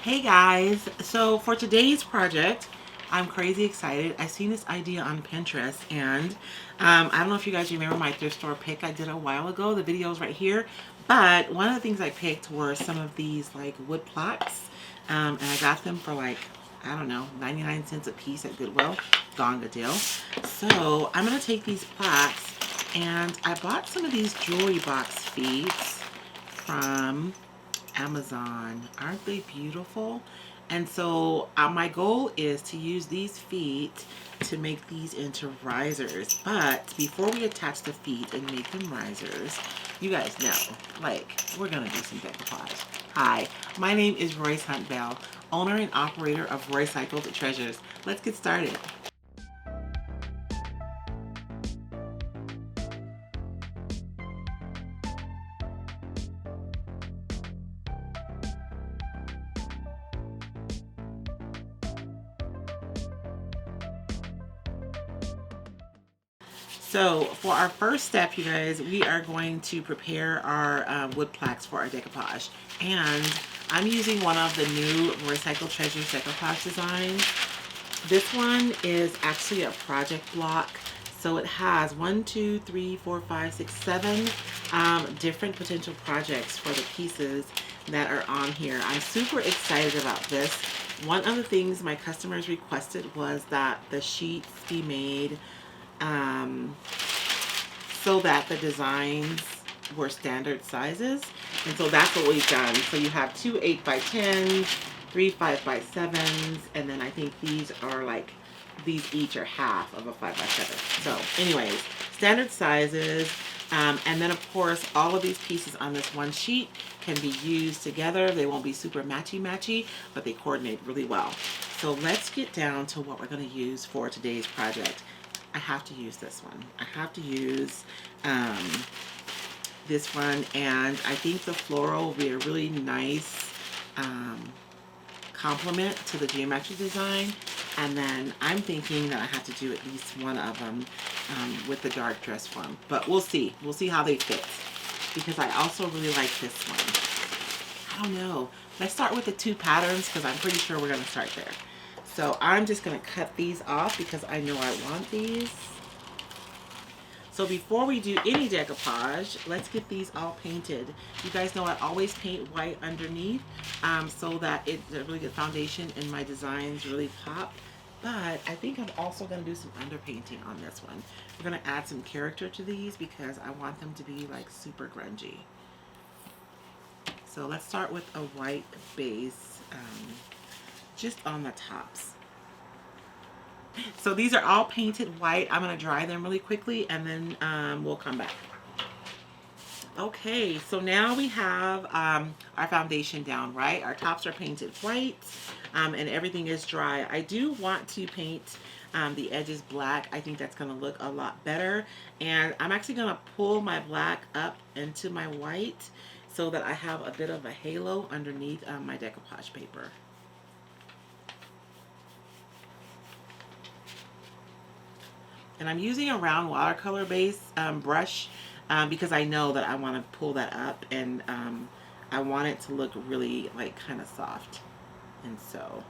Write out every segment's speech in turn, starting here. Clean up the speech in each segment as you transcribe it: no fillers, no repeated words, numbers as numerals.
Hey guys, so for today's project, I'm crazy excited. I seen this idea on Pinterest and I don't know if you guys remember my thrift store pick I did a while ago. The video's right here. But one of the things I picked were some of these like wood plaques. And I got them for like, I don't know, 99 cents a piece at Goodwill. Gone good deal. So I'm going to take these plaques and I bought some of these jewelry box feet from Amazon. Aren't they beautiful? And so my goal is to use these feet to make these into risers. But before we attach the feet and make them risers, you guys know, like, we're going to do some decoupage. Hi, my name is Royce Hunt Bell, owner and operator of Roycycled Treasures. Let's get started. So for our first step, you guys, we are going to prepare our wood plaques for our decoupage. And I'm using one of the new Roycycled Treasures decoupage designs. This one is actually a project block. So it has 1, 2, 3, 4, 5, 6, 7 different potential projects for the pieces that are on here. I'm super excited about this. One of the things my customers requested was that the sheets be made um, so that the designs were standard sizes. And so that's what we've done. So you have two 8x10s, three 5x7s, and then I think these are like, these each are half of a 5x7. So anyways, standard sizes. And then of course, all of these pieces on this one sheet can be used together. They won't be super matchy-matchy, but they coordinate really well. So let's get down to what we're gonna use for today's project. I have to use this one. I have to use this one, and I think the floral will be a really nice complement to the geometric design. And then I'm thinking that I have to do at least one of them with the dark dress form. But we'll see. We'll see how they fit. Because I also really like this one. I don't know. Let's start with the two patterns because I'm pretty sure we're going to start there. So I'm just going to cut these off because I know I want these. So before we do any decoupage, let's get these all painted. You guys know I always paint white underneath so that it's a really good foundation and my designs really pop. But I think I'm also going to do some underpainting on this one. We're going to add some character to these because I want them to be like super grungy. So let's start with a white base just on the tops. So these are all painted white. I'm going to dry them really quickly and then we'll come back. Okay, so now we have our foundation down, right? Our tops are painted white and everything is dry. I do want to paint the edges black. I think that's going to look a lot better. And I'm actually going to pull my black up into my white so that I have a bit of a halo underneath my decoupage paper. And I'm using a round watercolor base brush because I know that I want to pull that up and I want it to look really like kind of soft. And so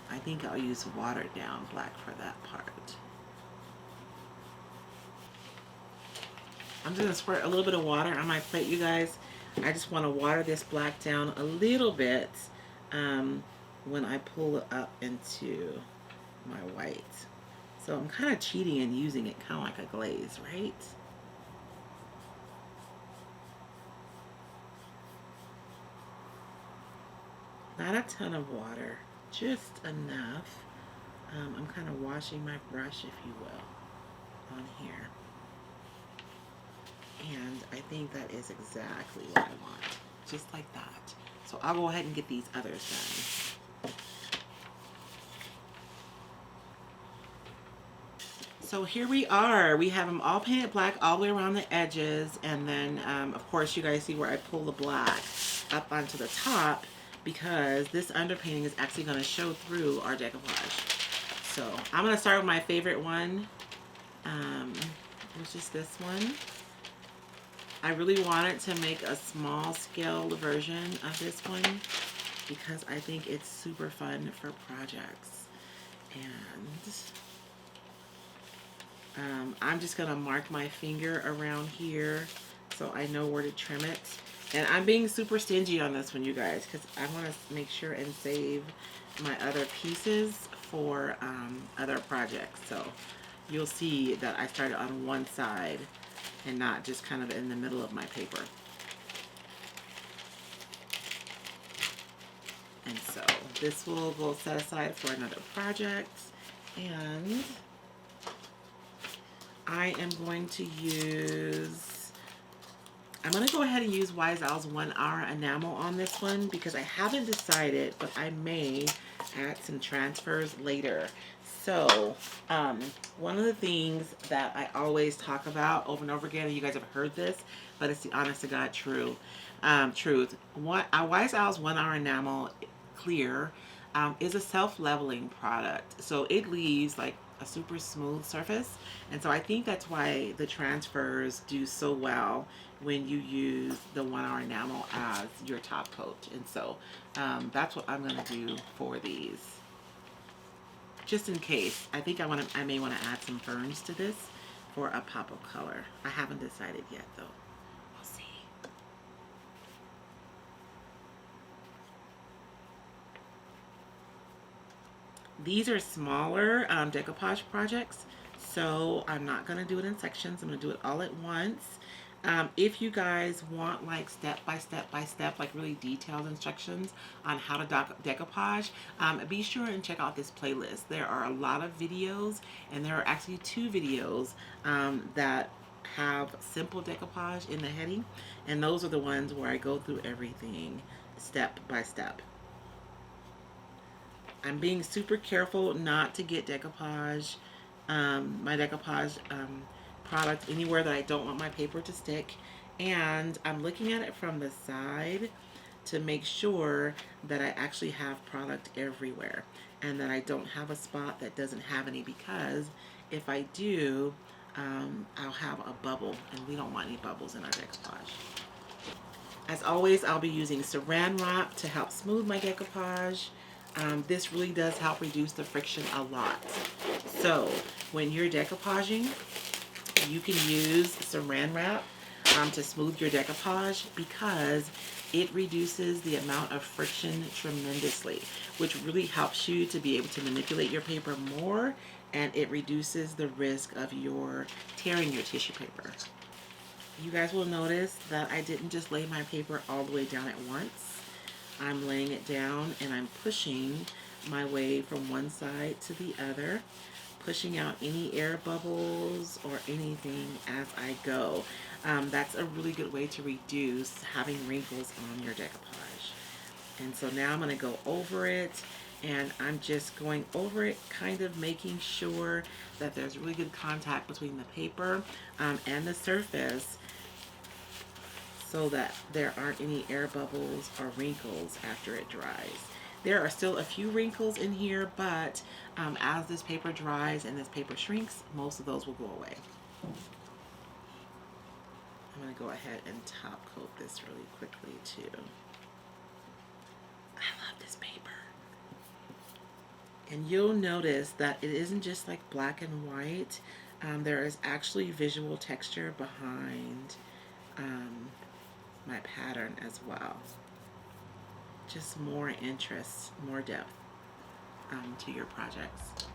I think I'll use watered down black for that part. I'm just going to squirt a little bit of water on my plate, you guys. I just want to water this black down a little bit when I pull it up into my white. So I'm kind of cheating and using it kind of like a glaze, right? Not a ton of water, just enough. I'm kind of washing my brush, if you will, on here. And I think that is exactly what I want, just like that. So I'll go ahead and get these others done. So here we are. We have them all painted black all the way around the edges. And then, of course, you guys see where I pull the black up onto the top because this underpainting is actually going to show through our decoupage. So I'm going to start with my favorite one, which is this one. I really wanted to make a small scale version of this one because I think it's super fun for projects. And I'm just gonna mark my finger around here so I know where to trim it. And I'm being super stingy on this one, you guys, because I want to make sure and save my other pieces for other projects. So you'll see that I started on one side and not just kind of in the middle of my paper. And so this will go set aside for another project. And I am going to use, I'm going to go ahead and use Wise Owl's 1 Hour Enamel on this one because I haven't decided, but I may add some transfers later. So one of the things that I always talk about over and over again, and you guys have heard this, but it's the honest to God truth. Wise Owl's 1 Hour Enamel Clear is a self-leveling product. So it leaves like a super smooth surface. And so I think that's why the transfers do so well when you use the 1 Hour Enamel as your top coat. And so that's what I'm going to do for these. Just in case, I think I may want to add some ferns to this for a pop of color. I haven't decided yet though. We'll see. These are smaller decoupage projects, so I'm not going to do it in sections. I'm going to do it all at once. If you guys want like step by step, like really detailed instructions on how to decoupage, be sure and check out this playlist. There are a lot of videos, and there are actually 2 videos that have simple decoupage in the heading, and those are the ones where I go through everything step by step. I'm being super careful not to get decoupage, my decoupage product anywhere that I don't want my paper to stick. And I'm looking at it from the side to make sure that I actually have product everywhere and that I don't have a spot that doesn't have any, because if I do, I'll have a bubble, and we don't want any bubbles in our decoupage. As always, I'll be using Saran Wrap to help smooth my decoupage. This really does help reduce the friction a lot. So when you're decoupaging, you can use Saran Wrap to smooth your decoupage because it reduces the amount of friction tremendously, which really helps you to be able to manipulate your paper more, and it reduces the risk of your tearing your tissue paper. You guys will notice that I didn't just lay my paper all the way down at once. I'm laying it down and I'm pushing my way from one side to the other, pushing out any air bubbles or anything as I go. That's a really good way to reduce having wrinkles on your decoupage. And so now I'm going to go over it, and I'm just going over it, kind of making sure that there's really good contact between the paper and the surface, so that there aren't any air bubbles or wrinkles after it dries. There are still a few wrinkles in here, but as this paper dries and this paper shrinks, most of those will go away. I'm going to go ahead and top coat this really quickly too. I love this paper. And you'll notice that it isn't just like black and white. There is actually visual texture behind my pattern as well. Just more interest, more depth to your projects.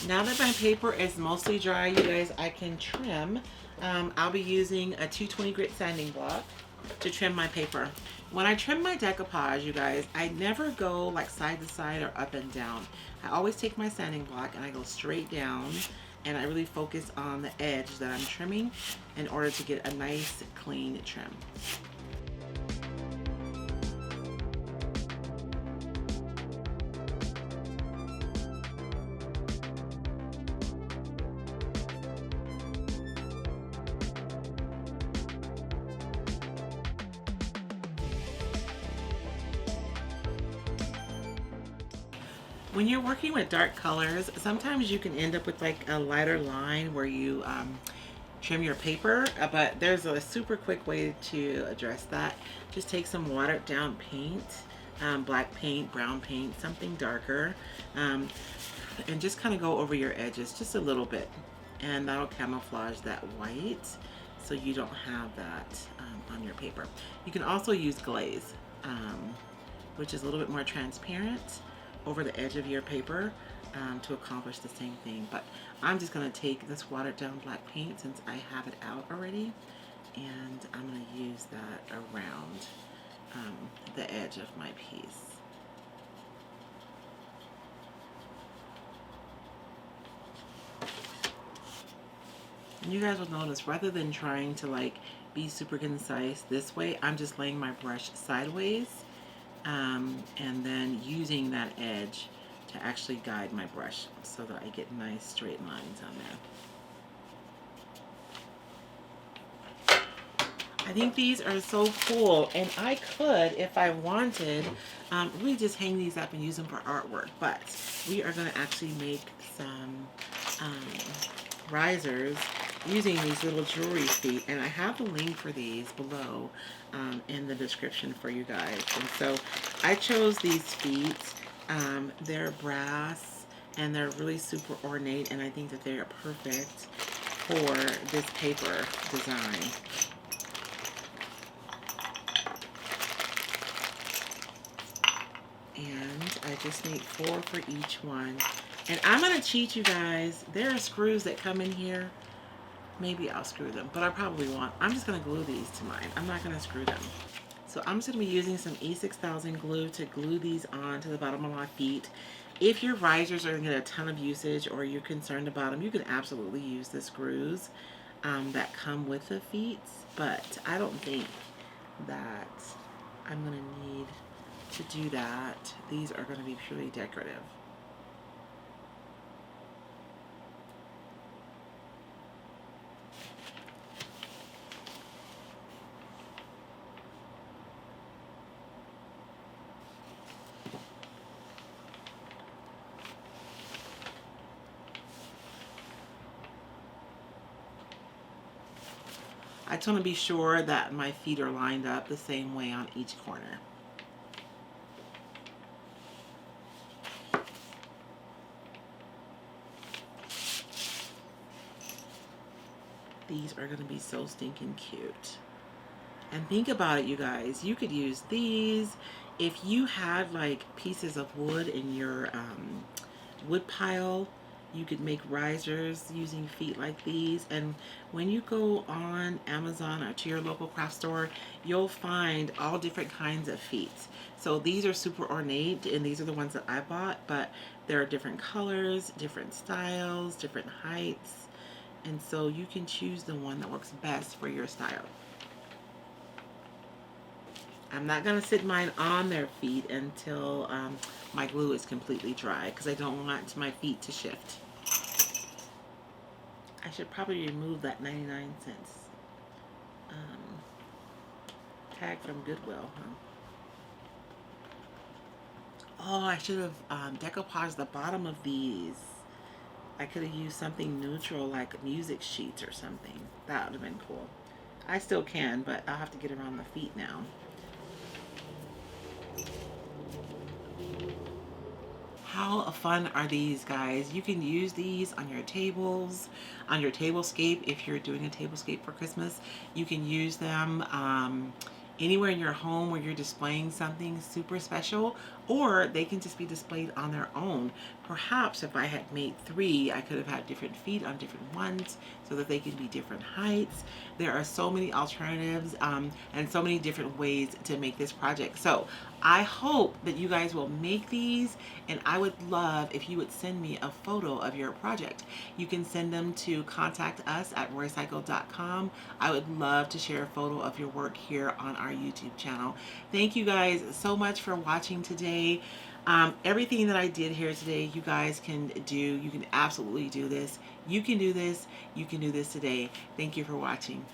Now that my paper is mostly dry, you guys, I can trim. I'll be using a 220 grit sanding block to trim my paper. When I trim my decoupage, you guys, I never go like side to side or up and down. I always take my sanding block and I go straight down and I really focus on the edge that I'm trimming in order to get a nice clean trim. When you're working with dark colors, sometimes you can end up with like a lighter line where you trim your paper, but there's a super quick way to address that. Just take some watered down paint, black paint, brown paint, something darker, and just kind of go over your edges just a little bit, and that'll camouflage that white so you don't have that on your paper. You can also use glaze, which is a little bit more transparent, over the edge of your paper to accomplish the same thing. But I'm just going to take this watered down black paint since I have it out already, and I'm going to use that around the edge of my piece. And you guys will notice, rather than trying to like be super concise this way, I'm just laying my brush sideways, and then using that edge to actually guide my brush so that I get nice straight lines on there. I think these are so cool, and I could, if I wanted, really just hang these up and use them for artwork, but we are going to actually make some risers using these little jewelry feet, and I have a link for these below in the description for you guys. And so I chose these feet. They're brass and they're really super ornate, and I think that they are perfect for this paper design. And I just need 4 for each one. And I'm going to cheat you guys. There are screws that come in here. Maybe I'll screw them, but I probably won't. I'm just going to glue these to mine. I'm not going to screw them. So I'm just going to be using some E6000 glue to glue these on to the bottom of my feet. If your risers are going to get a ton of usage or you're concerned about them, you can absolutely use the screws that come with the feet, but I don't think that I'm going to need to do that. These are going to be purely decorative. I just want to be sure that my feet are lined up the same way on each corner. These are going to be so stinking cute. And think about it, you guys. You could use these if you had like pieces of wood in your wood pile. You could make risers using feet like these, and when you go on Amazon or to your local craft store, you'll find all different kinds of feet. So these are super ornate, and these are the ones that I bought, but there are different colors, different styles, different heights, and so you can choose the one that works best for your style. I'm not going to sit mine on their feet until my glue is completely dry, because I don't want my feet to shift. I should probably remove that 99-cent tag from Goodwill, huh? Oh, I should have decoupaged the bottom of these. I could have used something neutral like music sheets or something. That would have been cool. I still can, but I'll have to get around the feet now. How fun are these, guys? You can use these on your tables, on your tablescape. If you're doing a tablescape for Christmas, you can use them anywhere in your home where you're displaying something super special, or they can just be displayed on their own. perhaps if I had made 3, I could have had different feet on different ones so that they can be different heights. There are so many alternatives and so many different ways to make this project. So I hope that you guys will make these, and I would love if you would send me a photo of your project. You can send them to contact us at roycycled.com. I would love to share a photo of your work here on our YouTube channel. Thank you guys so much for watching today. Everything that I did here today, you guys can do. You can absolutely do this. You can do this. You can do this today. Thank you for watching.